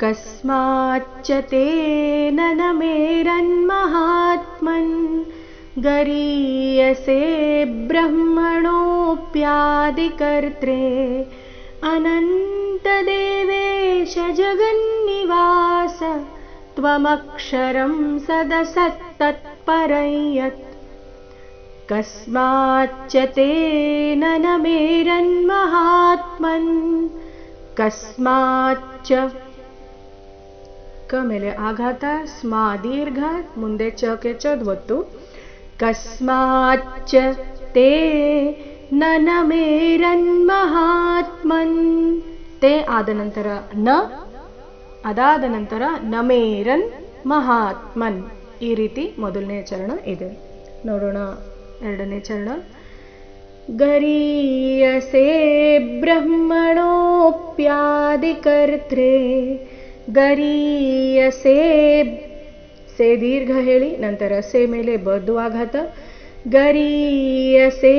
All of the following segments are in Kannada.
कस्माच्च तेन न मेरन्महात्मन् गरीयसे ब्रह्मणोऽप्यादिकर्त्रे अनन्तदेवेश जगन्निवास त्वमक्षरं सदसत्तत्परं यत् कस्माच्च तेन न मेरन्महात्मन् कस्माच्च ಕ ಮೇಲೆ ಆಘಾತ ಸ್ಮಾ ದೀರ್ಘ ಮುಂದೆ ಚಕ್ಕೆ ಚದ್ವತ್ತು ಕಸ್ಮಾಚ್ಚ ತೇ ನನ ಮೇರನ್ ಮಹಾತ್ಮನ್ ತೇ ಆದ ನಂತರ ನ ಅದಾದ ನಂತರ ನಮೇರನ್ ಮಹಾತ್ಮನ್ ಈ ರೀತಿ ಮೊದಲನೇ ಚರಣ ಇದೆ. ನೋಡೋಣ ಎರಡನೇ ಚರಣ. ಗರೀಯಸೇ ಬ್ರಹ್ಮಣೋಪ್ಯಾದಿಕರ್ತ್ರೆ ಗರೀಯಸೇ ಸೇ ದೀರ್ಘ ಹೇಳಿ ನಂತರ ಸೇ ಮೇಲೆ ಬದ್ದು ಆಘಾತ ಗರೀಯಸೇ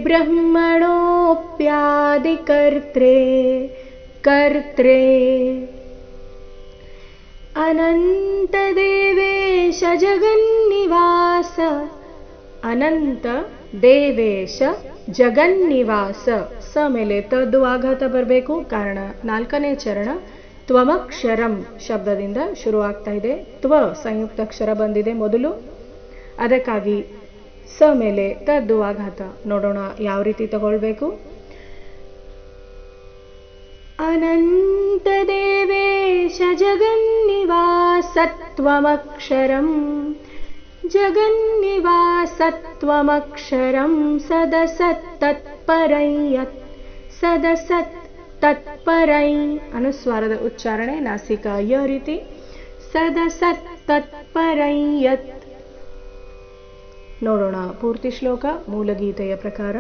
ಬ್ರಹ್ಮಣೋಪ್ಯಾದಿಕರ್ತ್ರೆ ಕರ್ತ್ರೆ ಅನಂತ ದೇವೇಶ ಜಗನ್ನಿವಾಸ ಅನಂತ ದೇವೇಶ ಜಗನ್ನಿವಾಸ ಸ ಮೇಲೆ ತದ್ದು ಆಘಾತ ಬರಬೇಕು ಕಾರಣ ನಾಲ್ಕನೇ ಚರಣ ತ್ವಮಕ್ಷರಂ ಶಬ್ದದಿಂದ ಶುರುವಾಗ್ತಾ ಇದೆ. ತ್ವ ಸಂಯುಕ್ತಾಕ್ಷರ ಬಂದಿದೆ ಮೊದಲು, ಅದಕ್ಕಾಗಿ ಸ ಮೇಲೆ ತದ್ದು ಆಘಾತ. ನೋಡೋಣ ಯಾವ ರೀತಿ ತಗೊಳ್ಬೇಕು. ಅನಂತ ದೇವೇಶ ಜಗನ್ನಿವಾಸತ್ವಮಕ್ಷರಂ ಜಗನ್ನಿವಾಸತ್ವಮಕ್ಷರಂ ಸದಸತ್ತತ್ಪರಂ ಯತ್ ಸದಸತ್ ತತ್ಪರೈ ಅನುಸ್ವಾರದ ಉಚ್ಚಾರಣೆ ನಾಸಿಕ ಯ ರೀತಿ ಸದಸತ್ ತತ್ಪರೈ ಯತ್. ನೋಡೋಣ ಪೂರ್ತಿ ಶ್ಲೋಕ ಮೂಲಗೀತೆಯ ಪ್ರಕಾರ.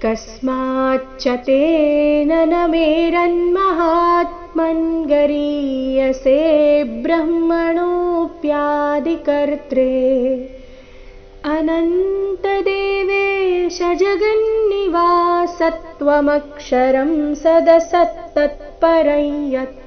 ಕಸ್ಮಾಚ್ಚ ತೇನ ನ ಮೇರನ್ಮಹಾತ್ಮನ್ ಗರೀಯಸೇ ಬ್ರಹ್ಮಣೋಪ್ಯಾದಿಕರ್ತ್ರೆ ಅನಂತದೇವೇಶ ಜಗನ್ನಿವಾಸತ್ವಮಕ್ಷರಂ ಸದಸತ್ತತ್ಪರಂ ಯತ್.